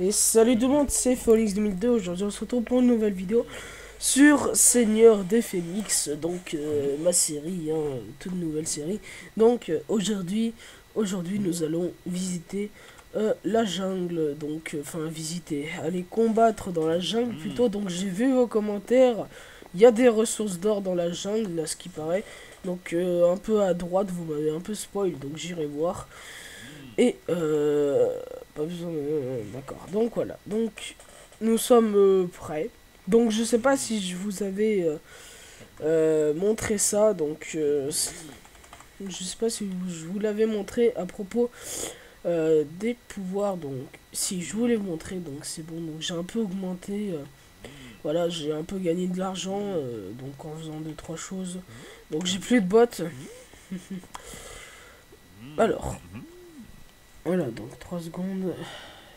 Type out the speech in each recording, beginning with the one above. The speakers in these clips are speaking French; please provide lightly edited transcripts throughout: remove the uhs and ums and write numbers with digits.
Et salut tout le monde, c'est Phoenix 2002. Aujourd'hui on se retrouve pour une nouvelle vidéo sur Seigneur des Phénix. Donc ma série, toute nouvelle série. Donc aujourd'hui nous allons visiter la jungle. Donc enfin visiter, aller combattre dans la jungle plutôt. Donc j'ai vu vos commentaires. Il y a des ressources d'or dans la jungle, là ce qui paraît. Donc un peu à droite vous m'avez un peu spoil, donc j'irai voir. Et pas besoin de... D'accord. Donc voilà. Donc nous sommes prêts. Donc je sais pas si je vous avais montré ça. Donc je sais pas si je vous l'avais montré à propos des pouvoirs. Donc si je vous l'ai montré, donc c'est bon. Donc j'ai un peu augmenté. Voilà, j'ai un peu gagné de l'argent. Donc en faisant deux trois choses. Donc j'ai plus de bots. Alors. Voilà, donc 3 secondes.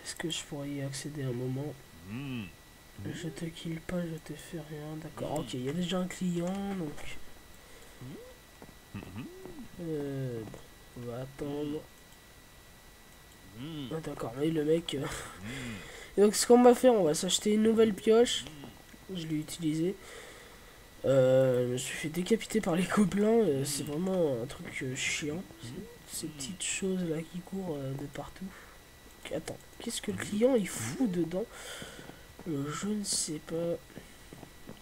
Est-ce que je pourrais y accéder à un moment? Je te kill pas, je te fais rien. D'accord, ok, il y a déjà un client, donc... Bon, on va attendre. Ah, d'accord, mais le mec... Donc ce qu'on va faire, on va s'acheter une nouvelle pioche. Je l'ai utilisée. Je me suis fait décapiter par les gobelins. C'est vraiment un truc chiant. Ces petites choses là qui courent de partout. Ok, attends, qu'est-ce que le client il fout dedans? Je ne sais pas.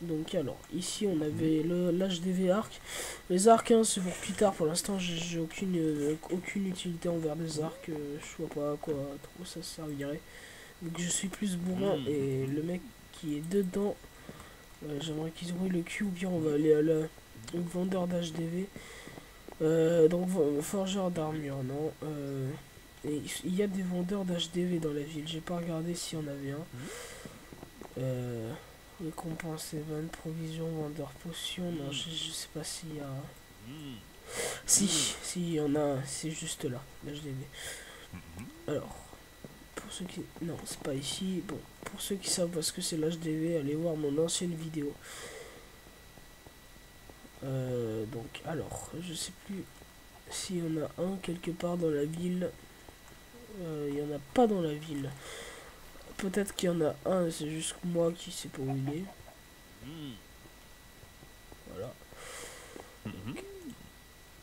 Donc alors, ici on avait l'HDV arc. Les arcs, hein, c'est pour plus tard. Pour l'instant, j'ai aucune utilité envers les arcs. Je vois pas à quoi trop ça servirait. Donc je suis plus bourrin et le mec qui est dedans, j'aimerais qu'il se brûle le cul ou bien on va aller à au vendeur d'HDV. Donc forgeur d'armure, non. Et il y a des vendeurs d'HDV dans la ville. J'ai pas regardé s'il y en avait un. Récompense event, provision, vendeur potion. Non, je sais pas s'il y a. Si, il y en a, c'est juste là, l'HDV. Alors, pour ceux qui. Non, c'est pas ici. Bon, pour ceux qui savent parce que c'est l'HDV, allez voir mon ancienne vidéo. Donc, alors, je sais plus s'il y en a un quelque part dans la ville. Il y en a pas dans la ville. Peut-être qu'il y en a un, c'est juste moi qui sais pas où il est. Voilà.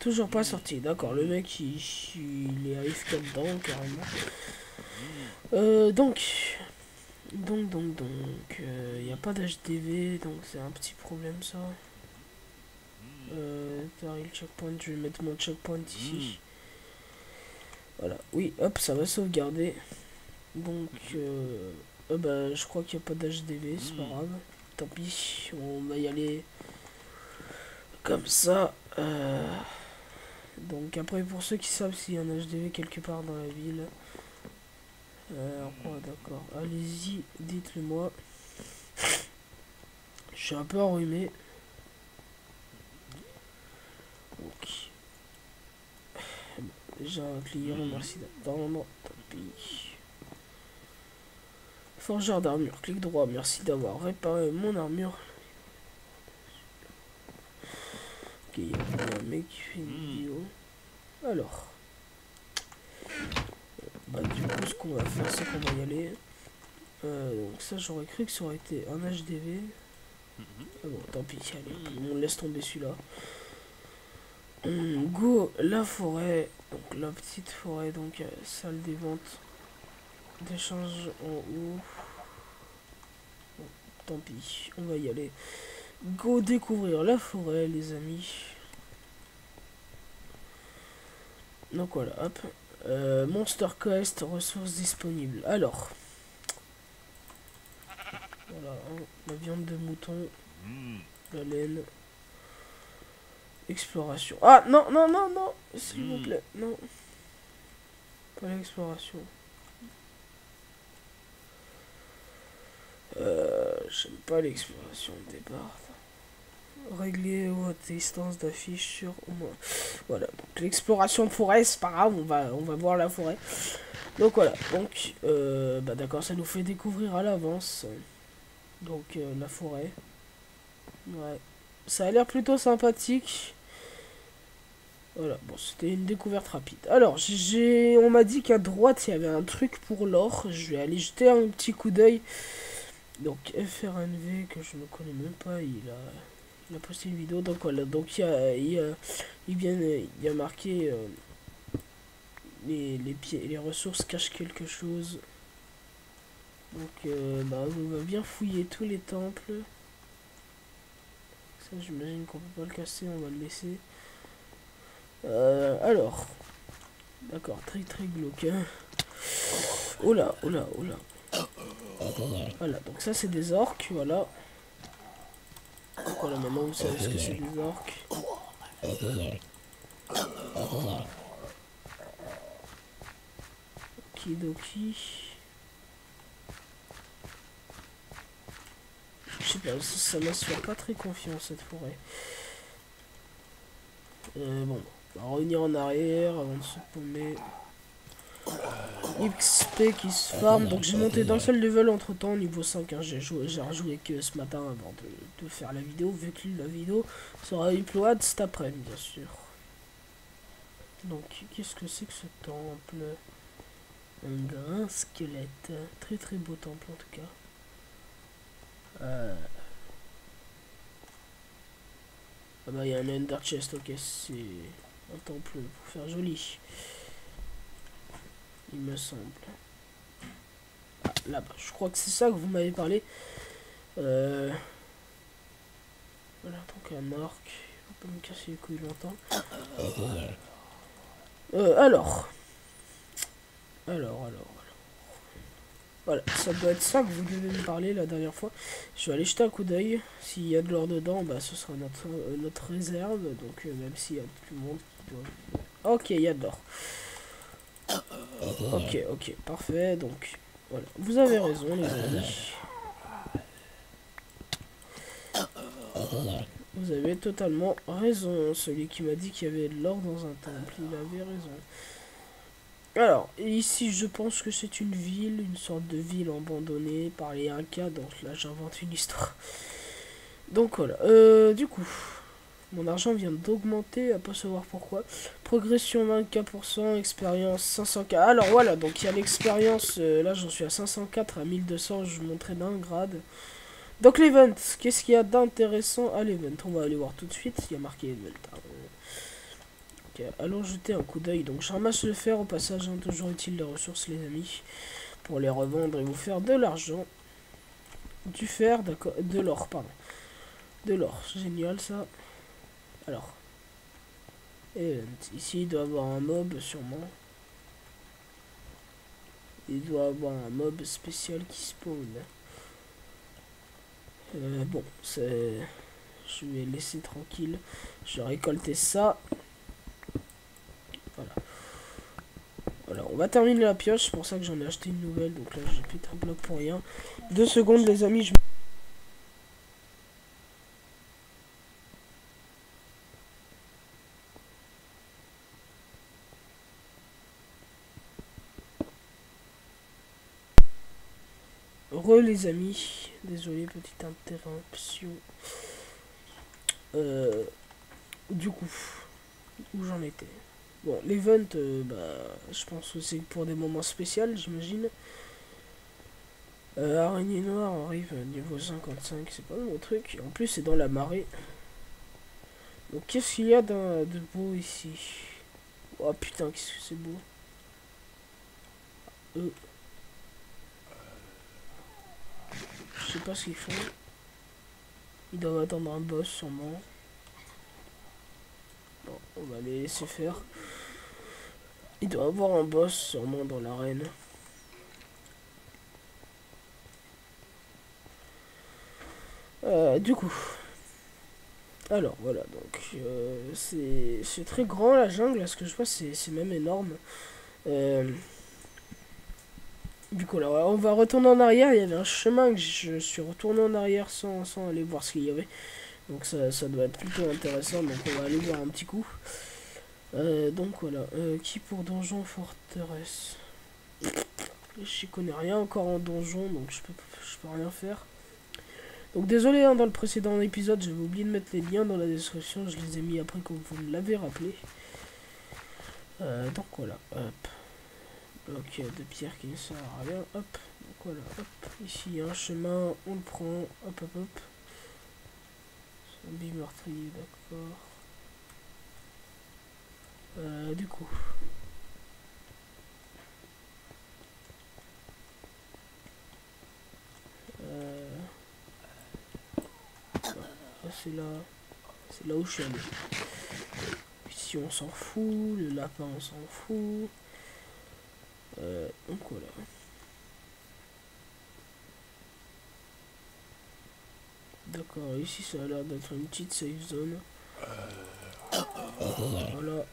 Toujours pas sorti, d'accord. Le mec il est AFK dedans carrément. Donc, il n'y a pas d'HDV, donc c'est un petit problème ça. Taril checkpoint, je vais mettre mon checkpoint ici. Voilà, oui, hop, ça va sauvegarder. Donc, bah, je crois qu'il n'y a pas d'HDV, c'est pas grave. Tant pis, on va y aller comme ça. Donc après, pour ceux qui savent s'il y a un HDV quelque part dans la ville. Ouais, d'accord. Allez-y, dites-le moi. Je suis un peu enrhumé. Ok. J'ai un client, merci d'attendre. Tant pis. Forgeur d'armure, clic droit, merci d'avoir réparé mon armure. Ok, il y a un mec qui fait une vidéo. Alors. Bah, du coup, ce qu'on va faire, c'est qu'on va y aller. Donc, ça, j'aurais cru que ça aurait été un HDV. Ah bon, tant pis, allez, on laisse tomber celui-là. On go la forêt, donc la petite forêt, donc salle des ventes d'échange en haut. Bon, tant pis, on va y aller. Go découvrir la forêt, les amis. Donc voilà, hop. Monster Quest, ressources disponibles. Alors, voilà, hein, la viande de mouton, la laine. Exploration. Ah non, non, non, non, s'il vous plaît, non. Pas l'exploration. J'aime pas l'exploration de départ. Régler votre distance d'affiche sur au moins. Voilà, donc l'exploration de forêt, c'est pas grave, on va voir la forêt. Donc voilà, donc, bah d'accord, ça nous fait découvrir à l'avance. Donc la forêt. Ouais. Ça a l'air plutôt sympathique. Voilà, bon, c'était une découverte rapide. Alors, on m'a dit qu'à droite, il y avait un truc pour l'or. Je vais aller jeter un petit coup d'œil. Donc, FRNV, que je ne connais même pas, il a posté une vidéo. Donc, voilà, donc il y a marqué les ressources cachent quelque chose. Donc, bah, on va bien fouiller tous les temples. Ça, j'imagine qu'on peut pas le casser, on va le laisser. Alors, d'accord, très très glauque. Hein. Oh là, oh là, oh là. Voilà, donc ça c'est des orques, voilà. Donc voilà, maintenant vous savez ce que c'est des orques. Okidoki. Je sais pas, ça m'assure pas très confiant cette forêt. Bon, on va revenir en arrière avant de se paumer. XP qui se farm, donc j'ai monté d'un seul level entre temps niveau 5, hein. J'ai rejoué que ce matin avant de faire la vidéo, vu que la vidéo sera upload cet après-midi bien sûr. Donc qu'est-ce que c'est que ce temple? Un grand squelette, très très beau temple en tout cas. Ah bah il y a un ender chest, ok, c'est un temple pour faire joli. Il me semble. Ah, là-bas, je crois que c'est ça que vous m'avez parlé. Voilà, donc un orc. On peut me casser les couilles longtemps. Alors. Voilà, ça doit être ça que vous devez me parler la dernière fois. Je vais aller jeter un coup d'œil. S'il y a de l'or dedans, bah ce sera notre réserve. Donc même s'il y a tout le monde qui doit... Ok, il y a de l'or. Ok, parfait. Donc voilà, vous avez raison les amis. Vous avez totalement raison. Celui qui m'a dit qu'il y avait de l'or dans un temple, il avait raison. Alors, ici je pense que c'est une ville, une sorte de ville abandonnée par les Incas, donc là j'invente une histoire. Donc voilà, du coup, mon argent vient d'augmenter, à pas savoir pourquoi. Progression 24%, expérience 500K. Alors voilà, donc il y a l'expérience, là j'en suis à 504, à 1200, je monterai d'un grade. Donc l'event, qu'est-ce qu'il y a d'intéressant à l'event? On va aller voir tout de suite, il y a marqué event. Ok, allons jeter un coup d'œil. Donc je ramasse le fer au passage, hein, toujours utile les ressources les amis. Pour les revendre et vous faire de l'argent. Du fer, d'accord, de l'or, pardon. De l'or, génial ça. Alors, event, ici il doit y avoir un mob sûrement. Il doit y avoir un mob spécial qui spawn. Bon, c'est... Je vais laisser tranquille. Je vais récolter ça. Voilà. Voilà, on va terminer la pioche. C'est pour ça que j'en ai acheté une nouvelle. Donc là, j'ai pété un bloc pour rien. 2 secondes, les amis. Les amis. Désolé, petite interruption. Du coup, où j'en étais? Bon, l'event, bah, je pense que c'est pour des moments spéciaux, j'imagine. Araignée noire arrive niveau 55, c'est pas mon truc. En plus, c'est dans la marée. Donc, qu'est-ce qu'il y a de beau ici? Oh putain, qu'est-ce que c'est beau. Je sais pas ce qu'ils font. Ils doivent attendre un boss, sûrement. Bon, on va les laisser faire. Il doit avoir un boss, sûrement, dans l'arène. Du coup. Alors, voilà, donc, c'est très grand, la jungle, à ce que je vois, c'est même énorme. Du coup, là, on va retourner en arrière. Il y avait un chemin que je suis retourné en arrière sans aller voir ce qu'il y avait. Donc ça doit être plutôt intéressant. Donc on va aller voir un petit coup. Donc voilà. Qui pour donjon forteresse? Je connais rien encore en donjon, donc je peux rien faire. Donc désolé, hein, dans le précédent épisode, j'avais oublié de mettre les liens dans la description. Je les ai mis après comme vous me l'avez rappelé. Donc voilà, hop. Bloc de pierre qui ne sert à rien, hop. Donc voilà, hop. Ici il y a un chemin, on le prend, hop hop hop. Zombie meurtrier, d'accord. Du coup. C'est là. C'est là où je suis allé. Ici on s'en fout, le lapin on s'en fout. Donc voilà. D'accord, ici ça a l'air d'être une petite safe zone. Voilà,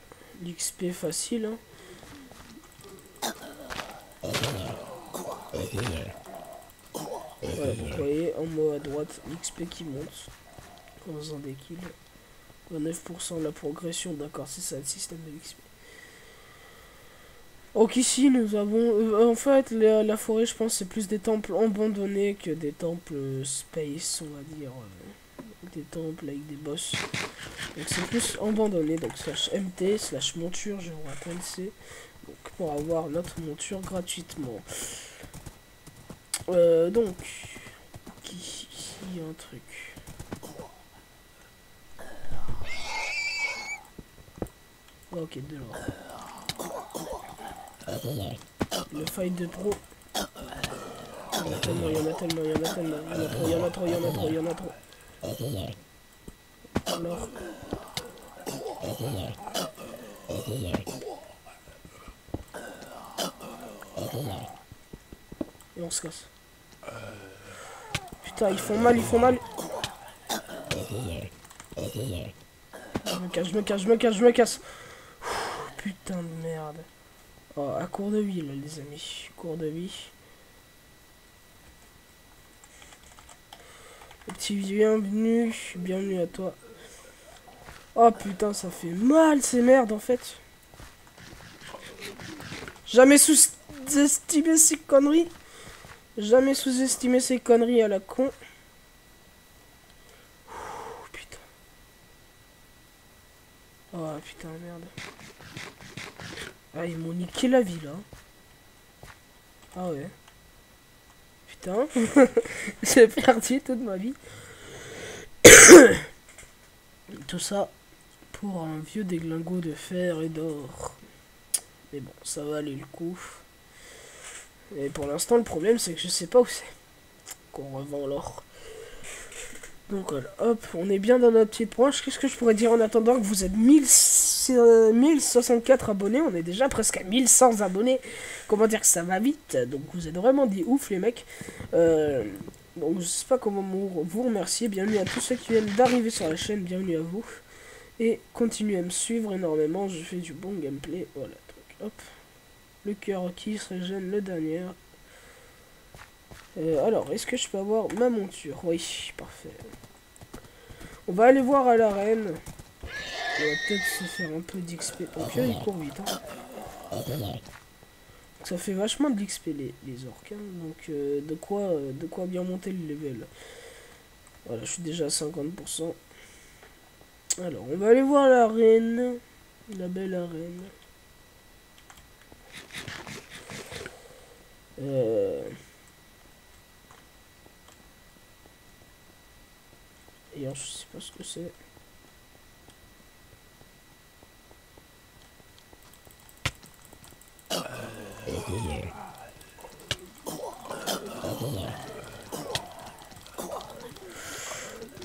l'XP facile. Hein. Voilà, vous voyez en haut à droite l'XP qui monte en faisant des kills. 9% de la progression, d'accord, c'est ça le système de l'XP. Donc ici nous avons, en fait la forêt je pense c'est plus des temples abandonnés que des temples space on va dire. Des temples avec des boss. Donc c'est plus abandonné, donc slash MT, slash monture, je vous rappelle c'est. Donc pour avoir notre monture gratuitement. Donc, ici il y a un truc. Ok, de l'or. Le fight de pro. Il y en a tellement, il y en a tellement, il y en a tellement. Il y en a trop, il y en a trop, il y en a trop, il y en a trop. Alors. Et on se casse. Putain, ils font mal, ils font mal. Je me casse, je me casse, je me casse, je me casse. Putain de merde. Oh, à court de vie là les amis. Court de vie. Petit bienvenue. Bienvenue à toi. Oh putain ça fait mal ces merdes en fait. Jamais sous-estimer ces conneries. Jamais sous-estimer ces conneries à la con. Ouh, putain. Oh putain merde. Ah ils m'ont niqué la vie là. Ah ouais. Putain. J'ai perdu toute ma vie. Tout ça pour un vieux déglingo de fer et d'or. Mais bon, ça va aller le coup. Et pour l'instant, le problème, c'est que je sais pas où c'est qu'on revend l'or. Donc voilà, hop, on est bien dans notre petite branche. Qu'est-ce que je pourrais dire en attendant que vous êtes 1064 abonnés? On est déjà presque à 1100 abonnés. Comment dire que ça va vite? Donc vous êtes vraiment des ouf, les mecs. Donc je sais pas comment vous remercier. Bienvenue à tous ceux qui viennent d'arriver sur la chaîne. Bienvenue à vous. Et continuez à me suivre énormément. Je fais du bon gameplay. Voilà, donc hop. Le cœur qui se régène le dernier. Alors, est-ce que je peux avoir ma monture? Oui, parfait. On va aller voir à l'arène. On va peut-être se faire un peu d'XP. Donc là, il court vite. Hein. Ça fait vachement de l'XP les orques. Hein. Donc de quoi bien monter le level. Voilà, je suis déjà à 50%. Alors, on va aller voir l'arène. La belle arène. Et alors, je sais pas ce que c'est.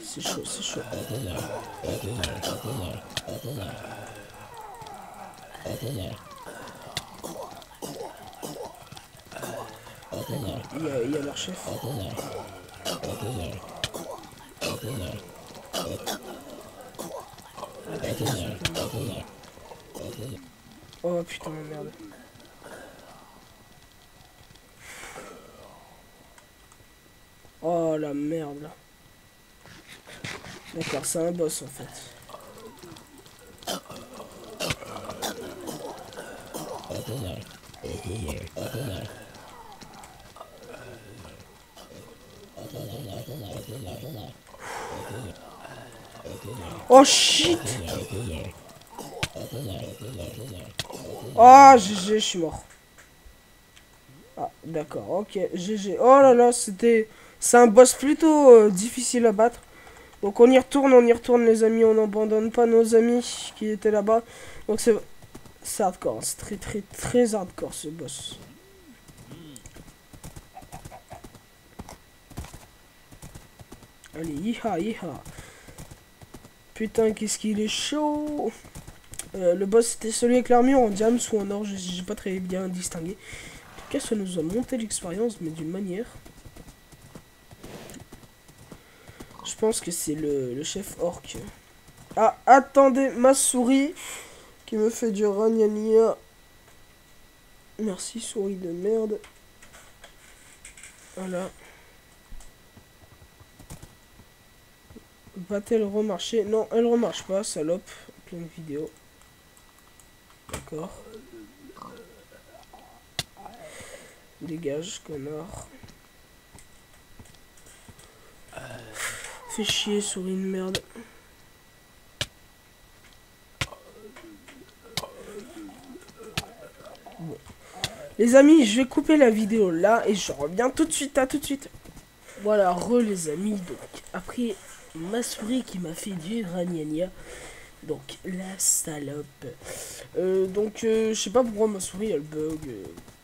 C'est chaud, c'est chaud. Il y a leur chef. Oh putain de merde. Oh la merde là. D'accord, c'est un boss en fait. Oh shit. Ah, GG, je suis mort. Ah, d'accord, ok, GG. Oh là là, c'était... C'est un boss plutôt difficile à battre. Donc on y retourne les amis, on n'abandonne pas nos amis qui étaient là-bas. Donc c'est hardcore, c'est très très très hardcore ce boss. Allez, yiha, yiha. Putain, qu'est-ce qu'il est chaud. Le boss c'était celui avec l'armure en diams ou en or, j'ai pas très bien distingué. En tout cas, ça nous a monté l'expérience, mais d'une manière. Je pense que c'est le chef orc. Ah, attendez, ma souris qui me fait du ragnagna. Merci, souris de merde. Voilà. Va-t-elle remarcher? Non, elle remarche pas, salope. Pleine vidéo. D'accord. Dégage, connard. Fais chier, souris de merde. Bon. Les amis, je vais couper la vidéo là et je reviens tout de suite, à tout de suite. Voilà, les amis, donc après ma souris qui m'a fait du ragnagna. Donc la salope. Je sais pas pourquoi ma souris elle bug.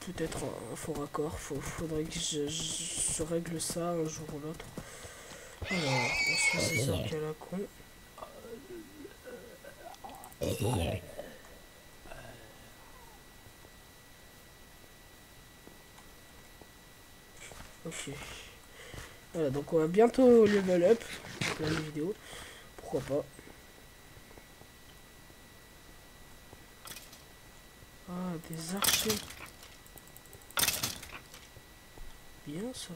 Peut-être un faux raccord. Faudrait que je règle ça un jour ou l'autre. Alors, on se fait ça qu'à la con. Ok. Voilà, donc on va bientôt level up dans la vidéo. Pourquoi pas. Ah, des archers. Bien ça.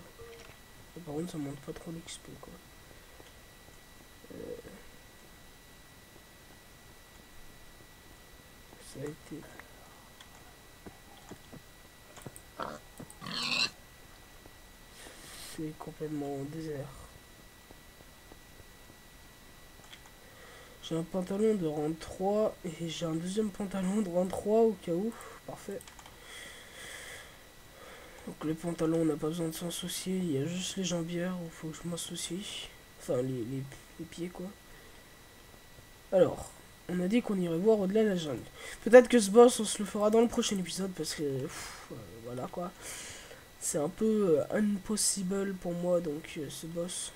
Par contre, ça monte pas trop l'XP quoi. Ça a été. C'est complètement désert. J'ai un pantalon de rang 3 et j'ai un deuxième pantalon de rang 3 au cas où. Parfait. Donc les pantalons, on n'a pas besoin de s'en soucier. Il y a juste les jambières où il faut que je m'associe. Enfin, les pieds quoi. Alors, on a dit qu'on irait voir au-delà de la jungle. Peut-être que ce boss, on se le fera dans le prochain épisode parce que... voilà quoi. C'est un peu impossible pour moi, donc ce boss.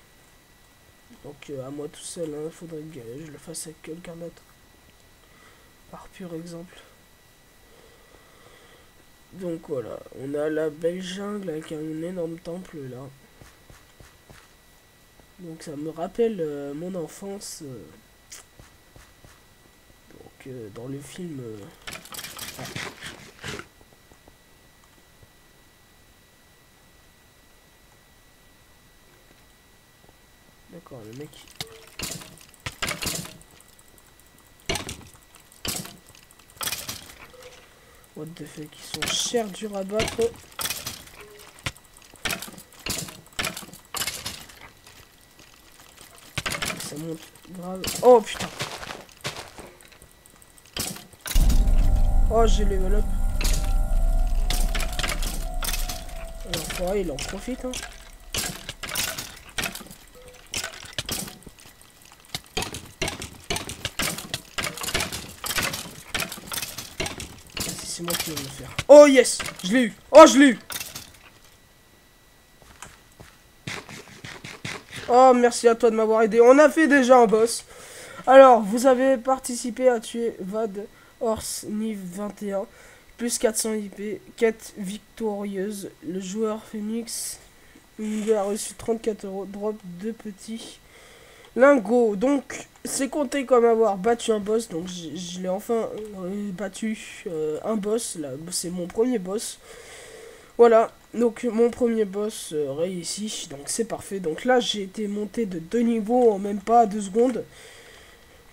Donc à moi tout seul, il faudrait que je le fasse avec quelqu'un d'autre. Par pur exemple. Donc voilà, on a la belle jungle avec un énorme temple là. Donc ça me rappelle mon enfance. Dans le film... Ah. D'accord, le mec... What the fuck, ils sont chers durs à battre. Ça monte grave. Oh putain. Oh, j'ai level up. Alors, il en profite, hein. C'est moi qui vais le faire. Oh yes, je l'ai eu. Oh, je l'ai eu. Oh, merci à toi de m'avoir aidé. On a fait déjà un boss. Alors, vous avez participé à tuer Vad Horse Niv 21. Plus 400 IP. Quête victorieuse. Le joueur Phoenix il a reçu 34 €. Drop 2 petits lingots. Donc, c'est compté comme avoir battu un boss. Donc, je l'ai enfin battu un boss. Là, c'est mon premier boss. Voilà. Donc, mon premier boss réussi. Donc, c'est parfait. Donc, là, j'ai été monté de 2 niveaux en même pas 2 secondes.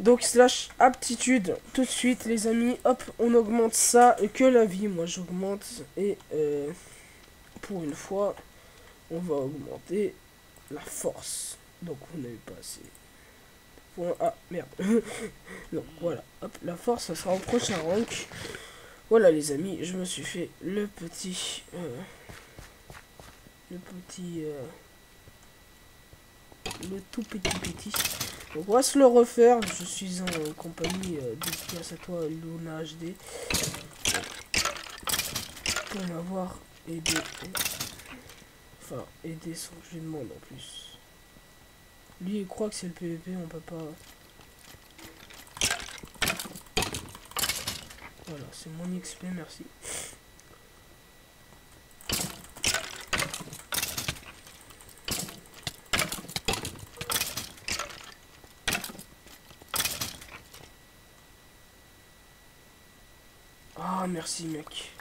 Donc slash aptitude tout de suite les amis, hop on augmente ça que la vie, moi j'augmente et pour une fois on va augmenter la force. Donc on n'avait pas assez. Ah merde. Donc voilà, hop la force ça sera au prochain rank. Voilà les amis, je me suis fait le tout petit. Donc on va se le refaire. Je suis en compagnie dédicace à toi Luna HD pour m'avoir aidé. Enfin aider sans que je lui demande en plus. Lui il croit que c'est le PVP, on peut pas. Voilà, c'est mon XP, merci. Ah, merci mec.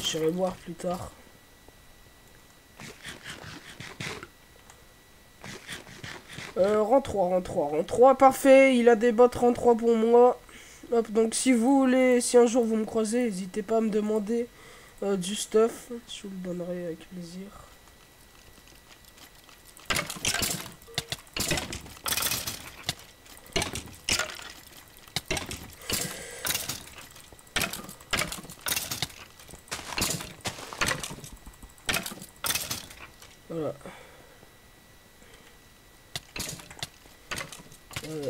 J'irai voir plus tard. Rang 3, parfait. Il a des bottes rang 3 pour moi. Hop, donc si vous voulez, si un jour vous me croisez, n'hésitez pas à me demander du stuff. Je vous le donnerai avec plaisir. Voilà.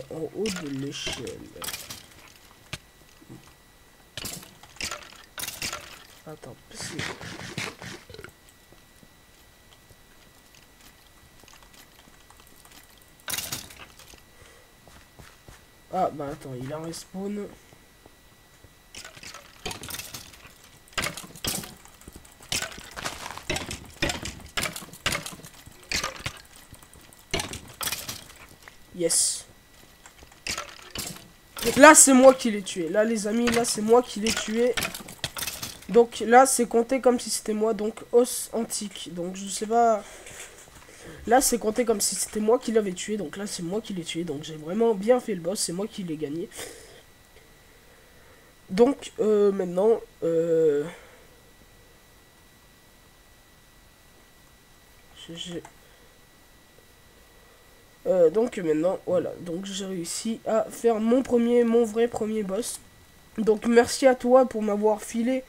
En haut de l'échelle. Attends, c'est... Ah, bah attends, il a un respawn. Yes. Là, c'est moi qui l'ai tué. Là, les amis, là, c'est moi qui l'ai tué. Donc là, c'est compté comme si c'était moi. Donc, os antique. Donc, je sais pas... Là, c'est compté comme si c'était moi qui l'avais tué. Donc là, c'est moi qui l'ai tué. Donc, j'ai vraiment bien fait le boss. C'est moi qui l'ai gagné. Donc, maintenant... donc maintenant, voilà. Donc, j'ai réussi à faire mon vrai premier boss. Donc, merci à toi pour m'avoir filé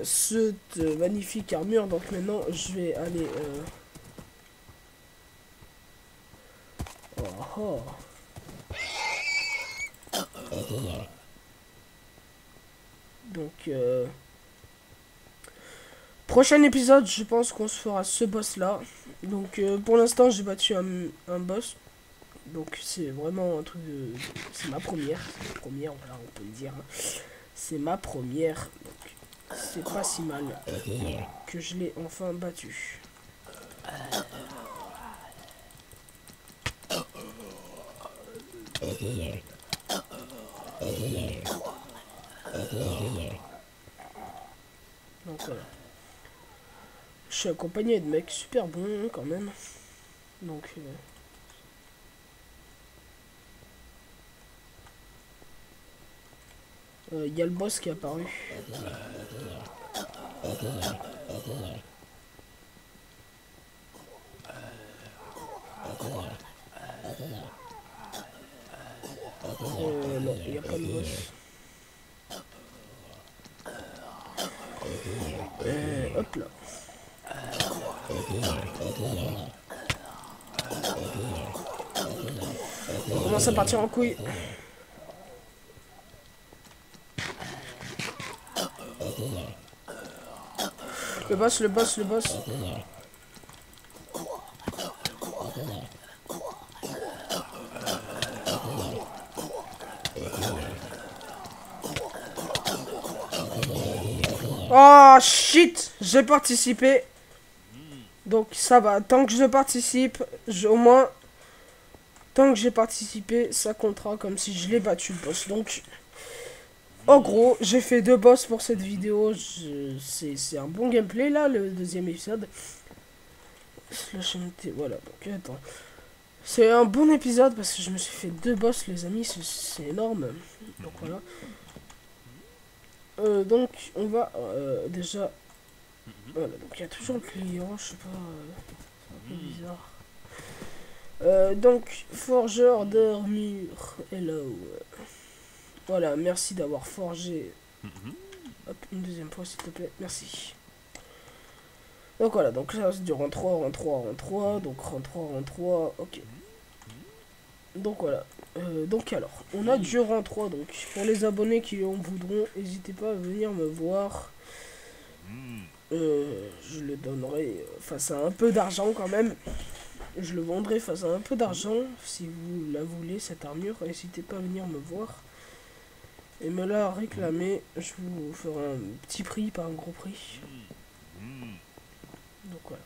cette magnifique armure. Donc, maintenant, je vais aller... Oh, oh. Donc, prochain épisode, je pense qu'on se fera ce boss là. Donc, pour l'instant, j'ai battu un boss. Donc, c'est vraiment un truc de... C'est ma première. C'est ma première, voilà, on peut le dire. C'est ma première. Donc, c'est pas si mal que je l'ai enfin battu. Donc voilà. Je suis accompagné de mecs super bons quand même. Donc y a le boss qui est apparu. Non, il n'y a pas de boss. Hop là. On commence à partir en couille. Le boss. Oh shit, j'ai participé. Donc ça va, tant que je participe, au moins, tant que j'ai participé, ça comptera comme si je l'ai battu le boss. Donc, en gros, j'ai fait 2 boss pour cette vidéo. C'est un bon gameplay là, le deuxième épisode. Voilà, donc attends. C'est un bon épisode parce que je me suis fait 2 boss les amis, c'est énorme. Donc voilà. Donc on va déjà... Voilà, donc il y a toujours le client, je sais pas... c'est un peu bizarre. Donc, forgeur d'armure, hello. Voilà, merci d'avoir forgé. Hop, une deuxième fois, s'il te plaît, merci. Donc voilà, donc là, c'est du rang 3, rang 3, rang 3, donc rang 3, rang 3, ok. Donc voilà, donc alors, on a du rang 3, donc pour les abonnés qui en voudront, n'hésitez pas à venir me voir. Je le donnerai face à un peu d'argent quand même. Je le vendrai face à un peu d'argent. Si vous la voulez, cette armure, n'hésitez pas à venir me voir. Et me la réclamer. Je vous ferai un petit prix, pas un gros prix. Donc voilà.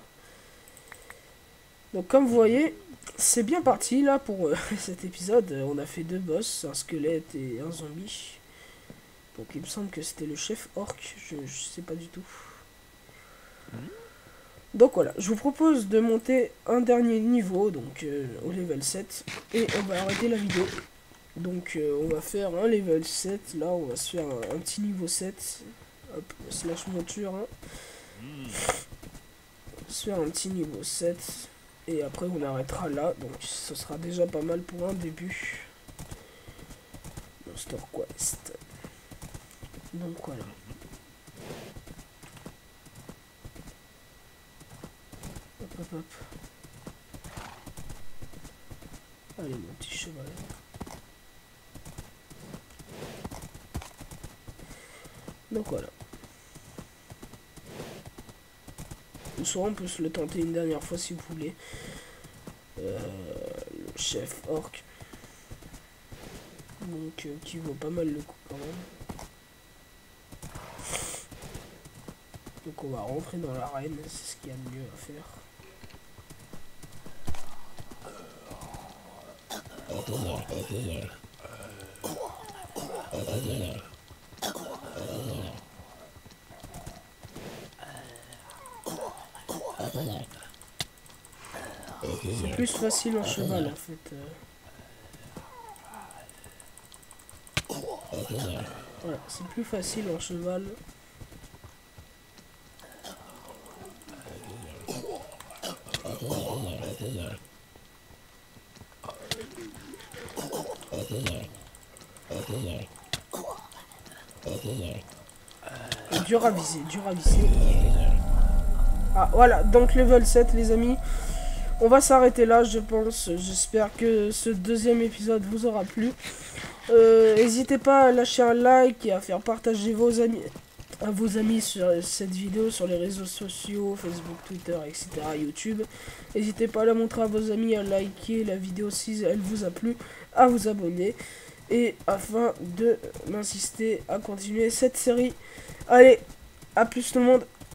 Donc comme vous voyez, c'est bien parti là pour cet épisode. On a fait 2 boss, un squelette et un zombie. Donc il me semble que c'était le chef orc. Je sais pas du tout. Donc voilà, je vous propose de monter un dernier niveau, donc au level 7, et on va arrêter la vidéo. Donc on va faire un level 7, là on va se faire un petit niveau 7, hop, slash monture, hein. On va se faire un petit niveau 7, et après on arrêtera là, donc ce sera déjà pas mal pour un début. Monster Quest. Donc voilà. Hop, hop, hop. Allez, mon petit cheval. Donc voilà. Soit on peut se le tenter une dernière fois si vous voulez. Le chef orc. Donc qui vaut pas mal le coup quand même. Donc on va rentrer dans l'arène, c'est ce qu'il y a de mieux à faire. C'est plus facile en cheval en fait. Voilà, c'est plus facile en cheval. Et dur à viser, dur à viser. Ah voilà, donc level 7 les amis. On va s'arrêter là je pense. J'espère que ce deuxième épisode vous aura plu. N'hésitez pas à lâcher un like et à faire partager à vos amis sur cette vidéo sur les réseaux sociaux, Facebook, Twitter, etc. YouTube. N'hésitez pas à la montrer à vos amis, à liker la vidéo si elle vous a plu, à vous abonner. Et afin de m'insister à continuer cette série. Allez, à plus tout le monde.